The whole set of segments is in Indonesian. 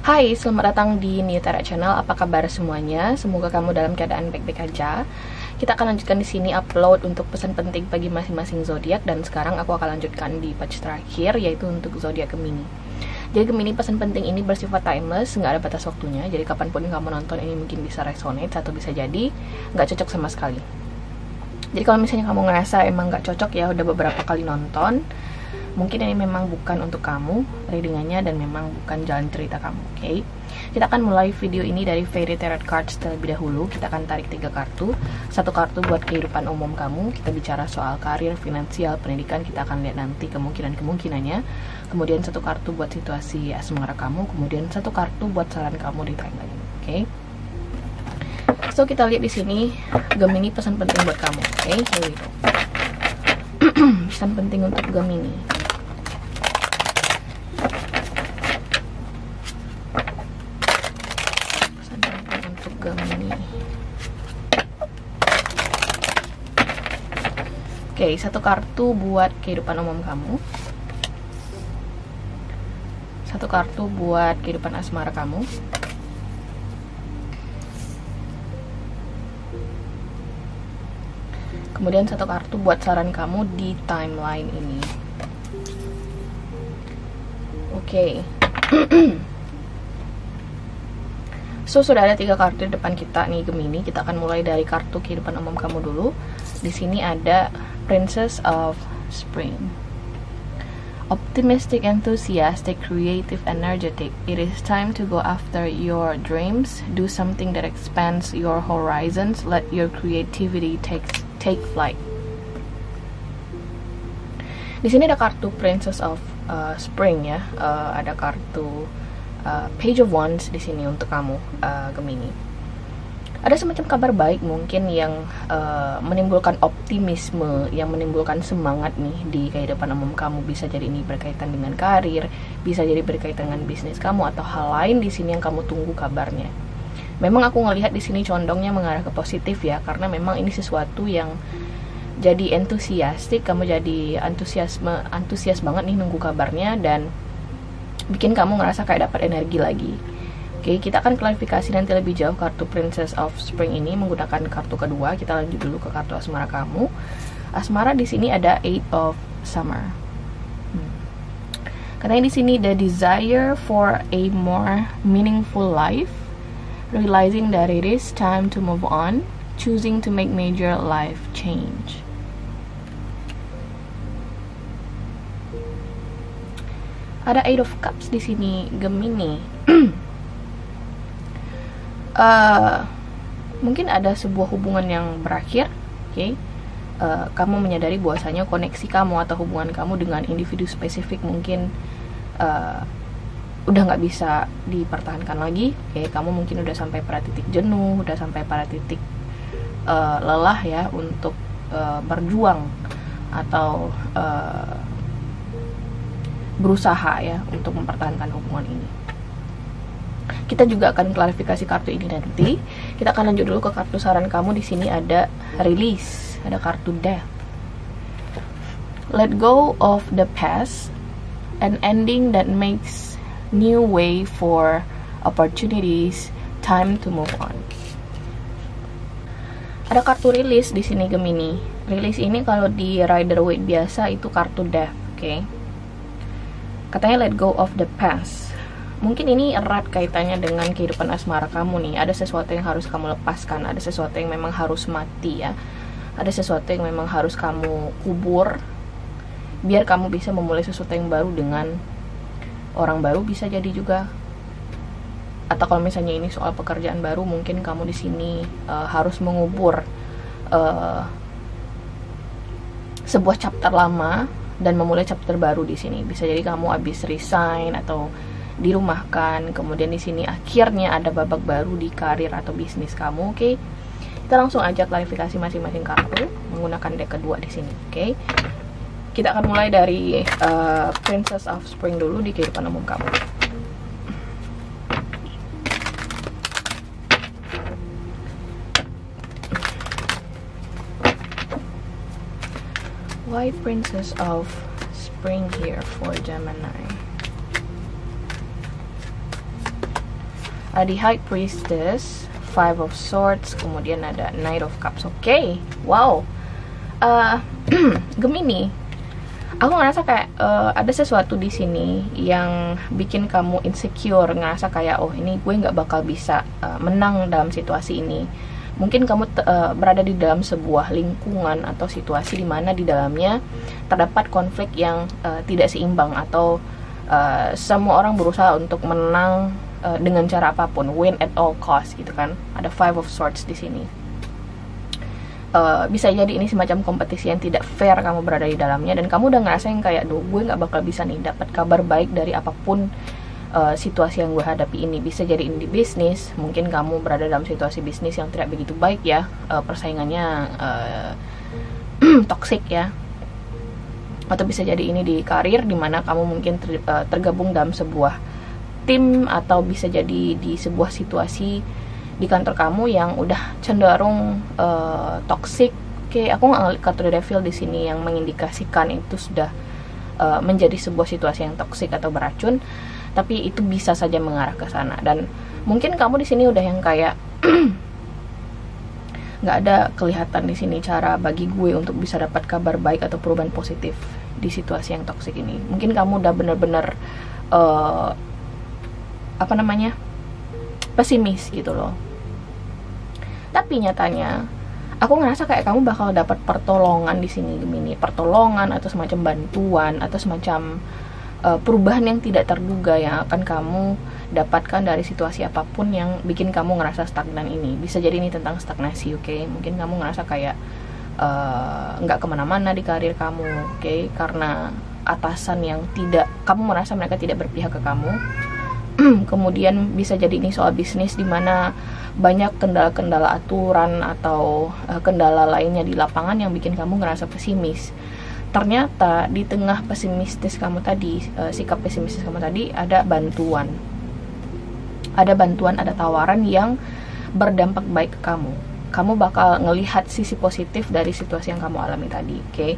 Hai, selamat datang di New Tara Channel. Apa kabar semuanya? Semoga kamu dalam keadaan baik-baik aja. Kita akan lanjutkan di sini upload untuk pesan penting bagi masing-masing zodiak, dan sekarang aku akan lanjutkan di batch terakhir, yaitu untuk zodiak Gemini. Jadi Gemini, pesan penting ini bersifat timeless, nggak ada batas waktunya. Jadi kapanpun kamu nonton ini mungkin bisa resonate atau bisa jadi nggak cocok sama sekali. Jadi kalau misalnya kamu ngerasa emang nggak cocok ya, udah beberapa kali nonton, mungkin ini memang bukan untuk kamu readingannya dan memang bukan jalan cerita kamu, oke? Kita akan mulai video ini dari Fairy Tarot Cards terlebih dahulu. Kita akan tarik 3 kartu. 1 kartu buat kehidupan umum kamu. Kita bicara soal karir, finansial, pendidikan. Kita akan lihat nanti kemungkinan-kemungkinannya. Kemudian 1 kartu buat situasi asmara kamu. Kemudian 1 kartu buat saran kamu di timeline, oke? So kita lihat di sini Gemini, pesan penting buat kamu, oke? Here we go. Pesan penting untuk Gemini. Oke, 1 kartu buat kehidupan umum kamu. 1 kartu buat kehidupan asmara kamu. Kemudian 1 kartu buat saran kamu di timeline ini. Oke. So, sudah ada 3 kartu di depan kita nih Gemini. Kita akan mulai dari kartu kehidupan umum kamu dulu. Di sini ada Princess of Spring. Optimistic, enthusiastic, creative, energetic. It is time to go after your dreams. Do something that expands your horizons. Let your creativity take flight. Di sini ada kartu Princess of Spring ya. Ada kartu Page of Wands di sini untuk kamu Gemini. Ada semacam kabar baik mungkin yang menimbulkan optimisme, yang menimbulkan semangat nih di kehidupan umum kamu. Bisa jadi ini berkaitan dengan karir, bisa jadi berkaitan dengan bisnis kamu atau hal lain di sini yang kamu tunggu kabarnya. Memang aku ngelihat di sini condongnya mengarah ke positif ya, karena memang ini sesuatu yang jadi entusiastik, kamu jadi antusias banget nih nunggu kabarnya dan bikin kamu ngerasa kayak dapat energi lagi. Oke, kita akan klarifikasi nanti lebih jauh kartu Princess of Spring ini menggunakan kartu kedua. Kita lanjut dulu ke kartu asmara kamu. Asmara di sini ada 8 of Summer. Katanya di sini the desire for a more meaningful life, realizing that it is time to move on, choosing to make major life change. Ada 8 of Cups di sini Gemini. Mungkin ada sebuah hubungan yang berakhir, oke? Kamu menyadari bahwasanya koneksi kamu atau hubungan kamu dengan individu spesifik mungkin udah nggak bisa dipertahankan lagi, oke? Kamu mungkin udah sampai pada titik jenuh, udah sampai pada titik lelah ya untuk berjuang atau berusaha ya untuk mempertahankan hubungan ini. Kita juga akan klarifikasi kartu ini nanti. Kita akan lanjut dulu ke kartu saran kamu. Di sini ada release, ada kartu death. Let go of the past, an ending that makes new way for opportunities, time to move on. Ada kartu release di sini Gemini. Release ini kalau di Rider-Waite biasa itu kartu death, oke? Katanya let go of the past. Mungkin ini erat kaitannya dengan kehidupan asmara kamu nih. Ada sesuatu yang harus kamu lepaskan, ada sesuatu yang memang harus mati ya. Ada sesuatu yang memang harus kamu kubur biar kamu bisa memulai sesuatu yang baru dengan orang baru, bisa jadi juga. Atau kalau misalnya ini soal pekerjaan baru, mungkin kamu di sini harus mengubur sebuah chapter lama dan memulai chapter baru di sini. Bisa jadi kamu habis resign atau dirumahkan, kemudian di sini akhirnya ada babak baru di karir atau bisnis kamu, oke? Kita langsung aja klarifikasi masing-masing kartu menggunakan deck kedua di sini, oke? Kita akan mulai dari Princess of Spring dulu di kehidupan umum kamu. Why Princess of Spring here for Gemini? Ada di High Priestess, Five of Swords, kemudian ada Knight of Cups. Oke, wow. Gemini, aku ngerasa kayak ada sesuatu di sini yang bikin kamu insecure, ngerasa kayak oh ini gue nggak bakal bisa menang dalam situasi ini. Mungkin kamu berada di dalam sebuah lingkungan atau situasi di mana di dalamnya terdapat konflik yang tidak seimbang, atau semua orang berusaha untuk menang dengan cara apapun, win at all cost gitu kan. Ada Five of Swords di sini. Bisa jadi ini semacam kompetisi yang tidak fair kamu berada di dalamnya, dan kamu udah ngerasain kayak duh gue nggak bakal bisa nih dapat kabar baik dari apapun situasi yang gue hadapi ini. Bisa jadi ini di bisnis, mungkin kamu berada dalam situasi bisnis yang tidak begitu baik ya, persaingannya toxic ya, atau bisa jadi ini di karir dimana kamu mungkin tergabung dalam sebuah tim, atau bisa jadi di sebuah situasi di kantor kamu yang udah cenderung toxic. Oke, aku nggak ngeliat kartu The Devil di sini yang mengindikasikan itu sudah menjadi sebuah situasi yang toxic atau beracun, tapi itu bisa saja mengarah ke sana. Dan mungkin kamu di sini udah yang kayak nggak ada kelihatan di sini cara bagi gue untuk bisa dapat kabar baik atau perubahan positif di situasi yang toxic ini. Mungkin kamu udah bener-bener pesimis gitu loh. Tapi nyatanya aku ngerasa kayak kamu bakal dapat pertolongan di sini Gemini, pertolongan atau semacam bantuan atau semacam perubahan yang tidak terduga yang akan kamu dapatkan dari situasi apapun yang bikin kamu ngerasa stagnan ini. Bisa jadi ini tentang stagnasi, oke? Mungkin kamu ngerasa kayak nggak kemana-mana di karir kamu, oke? Karena atasan yang kamu merasa mereka tidak berpihak ke kamu. Kemudian bisa jadi ini soal bisnis dimana banyak kendala-kendala aturan atau kendala lainnya di lapangan yang bikin kamu ngerasa pesimis. Ternyata di tengah pesimistis kamu tadi, sikap pesimistis kamu tadi, ada bantuan, ada tawaran yang berdampak baik ke kamu. Kamu bakal ngelihat sisi positif dari situasi yang kamu alami tadi, oke?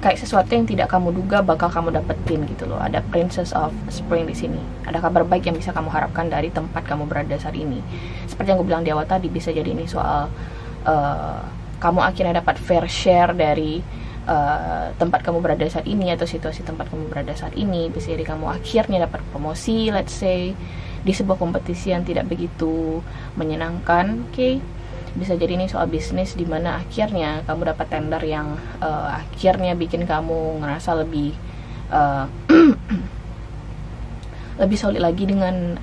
Kayak sesuatu yang tidak kamu duga bakal kamu dapetin gitu loh. Ada Princess of Spring di sini. Ada kabar baik yang bisa kamu harapkan dari tempat kamu berada saat ini. Seperti yang gue bilang di awal tadi, bisa jadi ini soal kamu akhirnya dapat fair share dari tempat kamu berada saat ini atau situasi tempat kamu berada saat ini. Bisa jadi kamu akhirnya dapat promosi, let's say, di sebuah kompetisi yang tidak begitu menyenangkan, oke? Bisa jadi ini soal bisnis dimana akhirnya kamu dapat tender yang akhirnya bikin kamu ngerasa lebih lebih solid lagi dengan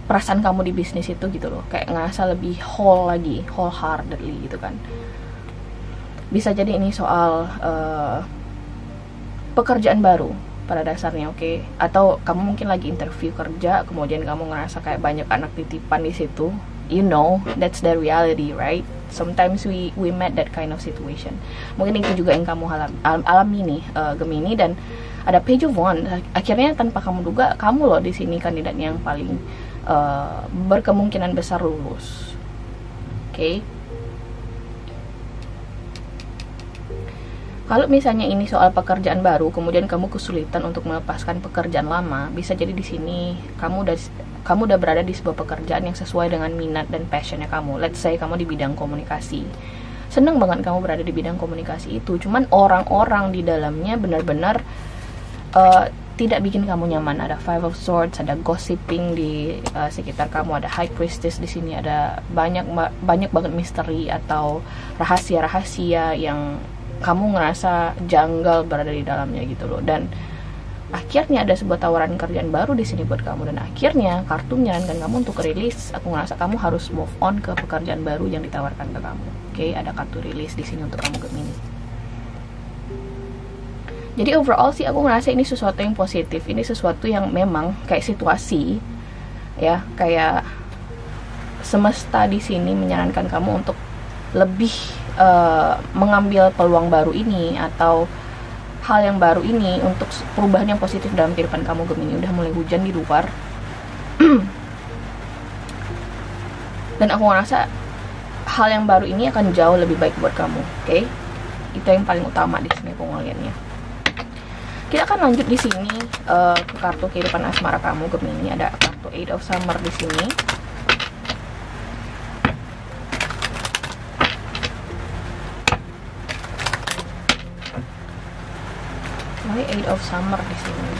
perasaan kamu di bisnis itu gitu loh. Kayak ngerasa lebih whole lagi, wholeheartedly gitu kan. Bisa jadi ini soal pekerjaan baru pada dasarnya, oke? Atau kamu mungkin lagi interview kerja, kemudian kamu ngerasa kayak banyak anak titipan di situ. You know, that's the reality, right? Sometimes we met that kind of situation. Mungkin itu juga yang kamu alami nih, Gemini. Dan ada Page of Wands. Akhirnya tanpa kamu duga, kamu loh di sini kandidat yang paling berkemungkinan besar lulus. Oke? Kalau misalnya ini soal pekerjaan baru, kemudian kamu kesulitan untuk melepaskan pekerjaan lama, bisa jadi di sini kamu udah berada di sebuah pekerjaan yang sesuai dengan minat dan passionnya kamu. Let's say kamu di bidang komunikasi. Seneng banget kamu berada di bidang komunikasi itu. Cuman orang-orang di dalamnya benar-benar tidak bikin kamu nyaman. Ada Five of Swords, ada gossiping di sekitar kamu, ada High Priestess di sini, ada banyak banget misteri atau rahasia-rahasia yang kamu ngerasa janggal berada di dalamnya gitu loh. Dan akhirnya ada sebuah tawaran kerjaan baru di sini buat kamu, dan akhirnya kartu menyarankan kamu untuk rilis. Aku ngerasa kamu harus move on ke pekerjaan baru yang ditawarkan ke kamu. Oke, ada kartu rilis di sini untuk kamu Gemini. Jadi overall sih aku ngerasa ini sesuatu yang positif. Ini sesuatu yang memang kayak situasi ya, kayak semesta di sini menyarankan kamu untuk lebih mengambil peluang baru ini atau hal yang baru ini untuk perubahan yang positif dalam kehidupan kamu Gemini. Udah mulai hujan di luar dan aku ngerasa hal yang baru ini akan jauh lebih baik buat kamu, oke? Itu yang paling utama di sini aku ngeliatnya. Kita akan lanjut di sini ke kartu kehidupan asmara kamu Gemini. Ada kartu Eight of Summer di sini. Why Eight of Summer di sini?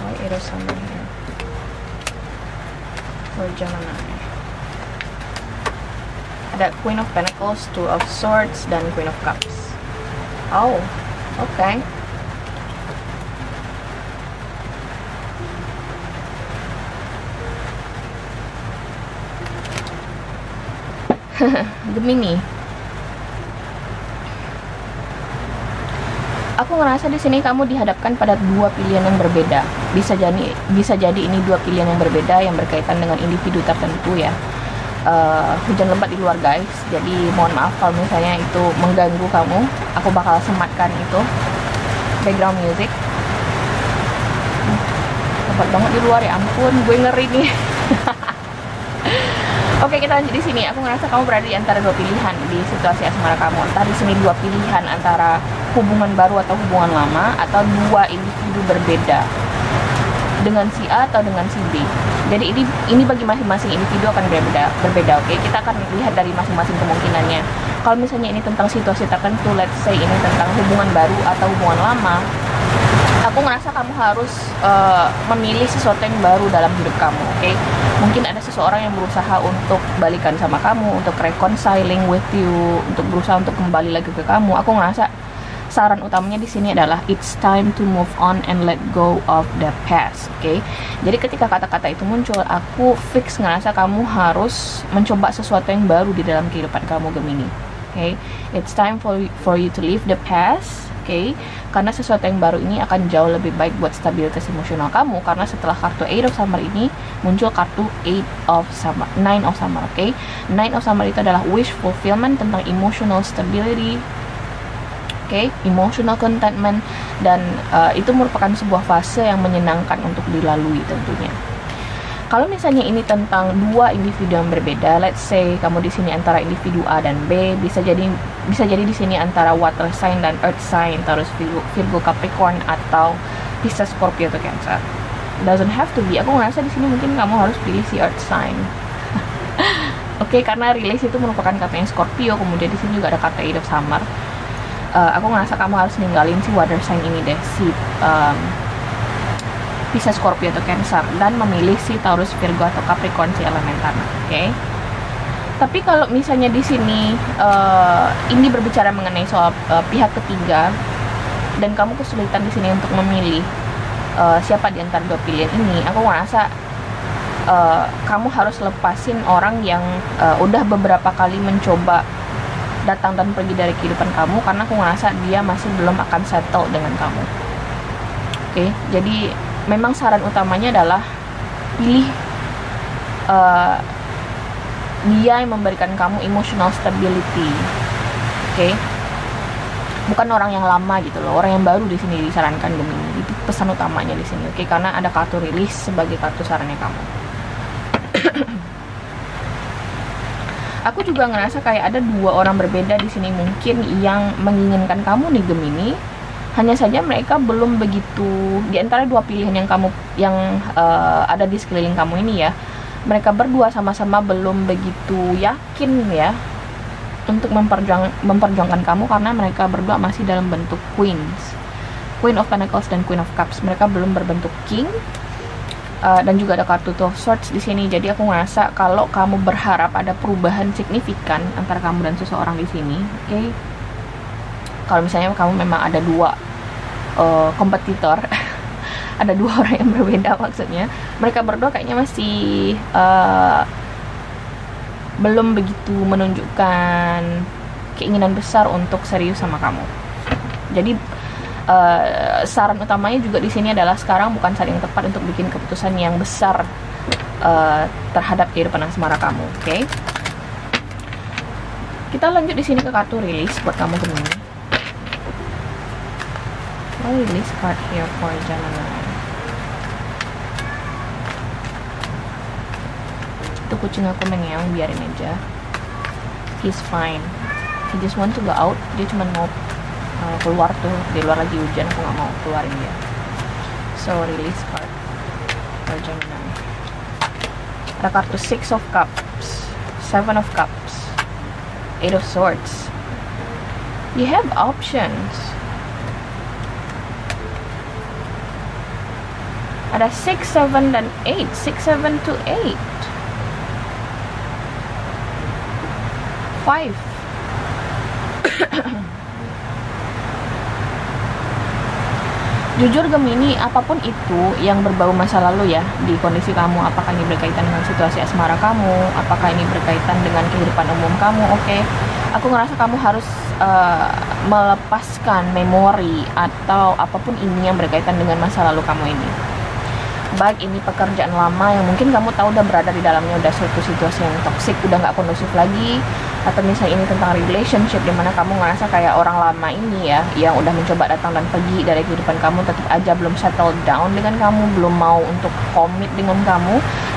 Why Eight of Summer here? For Gemini. Ada Queen of Pentacles, Two of Swords, dan Queen of Cups. Oh, okay. Gemini. Aku ngerasa di sini kamu dihadapkan pada dua pilihan yang berbeda. Bisa jadi ini dua pilihan yang berbeda yang berkaitan dengan individu tertentu ya. Hujan lebat di luar guys, jadi mohon maaf kalau misalnya itu mengganggu kamu. Aku bakal sematkan itu background music. Lebat banget di luar, ya ampun, gue ngeri nih. Oke, kita lanjut di sini. Aku ngerasa kamu berada di antara dua pilihan di situasi asmara kamu. Entah di sini dua pilihan antara hubungan baru atau hubungan lama, atau dua individu berbeda dengan si A atau dengan si B. Jadi ini bagi masing-masing individu akan berbeda. Oke, kita akan lihat dari masing-masing kemungkinannya. Kalau misalnya ini tentang situasi tertentu, let's say ini tentang hubungan baru atau hubungan lama, aku ngerasa kamu harus memilih sesuatu yang baru dalam hidup kamu. Oke, mungkin ada seseorang yang berusaha untuk balikan sama kamu, untuk reconciling with you, untuk berusaha untuk kembali lagi ke kamu. Aku ngerasa saran utamanya di sini adalah it's time to move on and let go of the past. Oke, jadi ketika kata-kata itu muncul, aku fix ngerasa kamu harus mencoba sesuatu yang baru di dalam kehidupan kamu Gemini. Oke, it's time for you to leave the past. Oke, karena sesuatu yang baru ini akan jauh lebih baik buat stabilitas emosional kamu. Karena setelah kartu Eight of Summer ini muncul kartu Nine of Summer. Oke, Nine of Summer itu adalah wish fulfillment, tentang emotional stability. Oke, emotional contentment, dan itu merupakan sebuah fase yang menyenangkan untuk dilalui tentunya. Kalau misalnya ini tentang dua individu yang berbeda, let's say kamu di sini antara individu A dan B, bisa jadi di sini antara water sign dan earth sign, terus Virgo Capricorn, atau Pisces Scorpio atau Cancer. Doesn't have to be. Aku ngerasa di sini mungkin kamu harus pilih si earth sign. Oke, karena release itu merupakan katanya Scorpio. Kemudian di sini juga ada kata Eight of Summer. Aku ngerasa kamu harus ninggalin si water sign ini deh, si Pisces, Scorpio atau Cancer, dan memilih si Taurus, Virgo atau Capricorn, si elemen tanah. Oke. Tapi kalau misalnya di sini ini berbicara mengenai soal pihak ketiga, dan kamu kesulitan di sini untuk memilih siapa di antara dua pilihan ini, aku ngerasa kamu harus lepasin orang yang udah beberapa kali mencoba datang dan pergi dari kehidupan kamu, karena aku ngerasa dia masih belum akan settle dengan kamu. Oke, jadi memang saran utamanya adalah pilih dia yang memberikan kamu emotional stability. Oke, bukan orang yang lama gitu loh, orang yang baru di sini disarankan Gemini. Itu pesan utamanya di sini. Oke, karena ada kartu rilis sebagai kartu sarannya kamu. Aku juga ngerasa kayak ada dua orang berbeda di sini mungkin yang menginginkan kamu nih Gemini. Hanya saja mereka belum begitu, di antara dua pilihan yang ada di sekeliling kamu ini ya, mereka berdua sama-sama belum begitu yakin ya untuk memperjuangkan kamu, karena mereka berdua masih dalam bentuk Queens, Queen of Pentacles dan Queen of Cups. Mereka belum berbentuk King. Dan juga ada kartu Two of Swords di sini. Jadi aku ngerasa kalau kamu berharap ada perubahan signifikan antara kamu dan seseorang di sini, oke? Kalau misalnya kamu memang ada dua kompetitor, ada dua orang yang berbeda maksudnya, mereka berdua kayaknya masih belum begitu menunjukkan keinginan besar untuk serius sama kamu. Jadi saran utamanya juga di sini adalah sekarang bukan saat yang tepat untuk bikin keputusan yang besar terhadap kehidupan asmara kamu. Oke? Kita lanjut di sini ke kartu rilis buat kamu Gemini. Release card here for Gemini. Itu kucing aku mengeong, biarin aja. He's fine. He just want to go out. Dia cuma mau keluar tuh, di luar lagi hujan, aku nggak mau keluarin dia. So release card for Gemini. Ada kartu Six of Cups, Seven of Cups, Eight of Swords. You have options. Ada 6, 7, dan 8. 6, 7 to 8. 5. Jujur Gemini, apapun itu yang berbau masa lalu ya di kondisi kamu, apakah ini berkaitan dengan situasi asmara kamu, apakah ini berkaitan dengan kehidupan umum kamu, oke. Aku ngerasa kamu harus melepaskan memori atau apapun ini yang berkaitan dengan masa lalu kamu ini. Baik ini pekerjaan lama yang mungkin kamu tahu udah berada di dalamnya, udah suatu situasi yang toksik, udah nggak kondusif lagi, atau misalnya ini tentang relationship dimana kamu ngerasa kayak orang lama ini ya yang udah mencoba datang dan pergi dari kehidupan kamu, tetap aja belum settle down dengan kamu, belum mau untuk komit dengan kamu,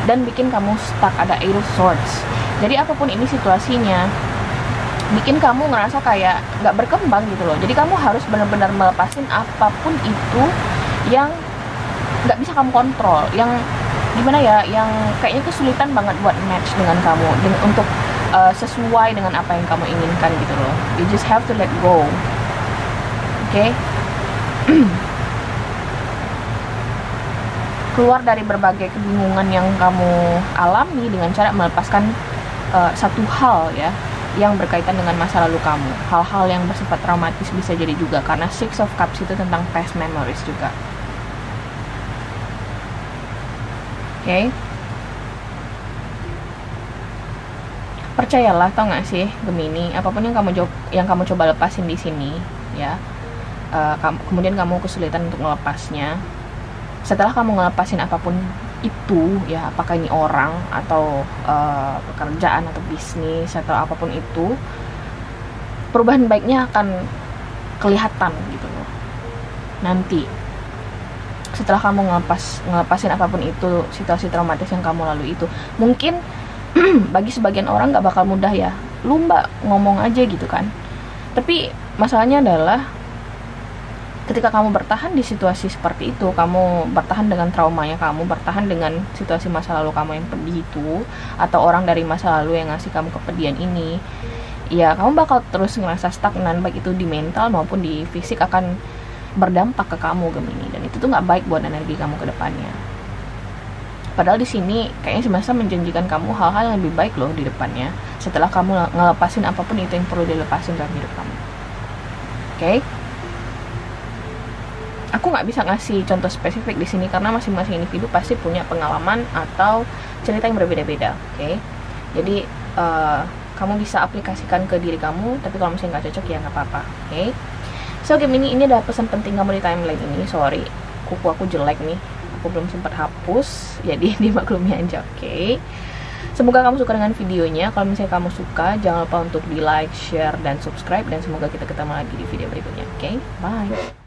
dan bikin kamu stuck. Ada Eight of Swords. Jadi apapun ini situasinya bikin kamu ngerasa kayak nggak berkembang gitu loh. Jadi kamu harus benar-benar melepasin apapun itu yang nggak bisa kamu kontrol, yang gimana ya, yang kayaknya kesulitan banget buat match dengan kamu, untuk sesuai dengan apa yang kamu inginkan gitu loh. You just have to let go. Okay? Keluar dari berbagai kebingungan yang kamu alami dengan cara melepaskan satu hal ya yang berkaitan dengan masa lalu kamu. Hal-hal yang bersifat traumatis bisa jadi juga, karena Six of Cups itu tentang past memories juga. Oke. Percayalah, tau gak sih Gemini, apapun yang kamu coba lepasin di sini ya, kemudian kamu kesulitan untuk melepasnya. Setelah kamu ngelepasin apapun itu ya, apakah ini orang atau pekerjaan atau bisnis atau apapun itu, perubahan baiknya akan kelihatan gitu loh nanti. Setelah kamu ngelepasin apapun itu, situasi traumatis yang kamu lalui itu, mungkin bagi sebagian orang gak bakal mudah ya, lu mbak ngomong aja gitu kan. Tapi masalahnya adalah ketika kamu bertahan di situasi seperti itu, kamu bertahan dengan traumanya kamu, bertahan dengan situasi masa lalu kamu yang pedih itu, atau orang dari masa lalu yang ngasih kamu kepedihan ini, ya kamu bakal terus ngerasa stagnan, baik itu di mental maupun di fisik, akan berdampak ke kamu Gemini, dan itu tuh nggak baik buat energi kamu ke depannya. Padahal di sini kayaknya semesta menjanjikan kamu hal-hal yang lebih baik loh di depannya, setelah kamu ngelepasin apapun itu yang perlu dilepasin dalam hidup kamu. Oke? Aku nggak bisa ngasih contoh spesifik di sini karena masing-masing individu pasti punya pengalaman atau cerita yang berbeda-beda. Oke? Jadi kamu bisa aplikasikan ke diri kamu, tapi kalau misalnya nggak cocok ya nggak apa-apa. Oke? So Gemini, ini adalah pesan penting kamu di timeline ini. Sorry, kuku aku jelek nih, aku belum sempat hapus, jadi dimaklumi aja. Oke? Semoga kamu suka dengan videonya. Kalau misalnya kamu suka, jangan lupa untuk di like, share, dan subscribe, dan semoga kita ketemu lagi di video berikutnya. Oke? Bye.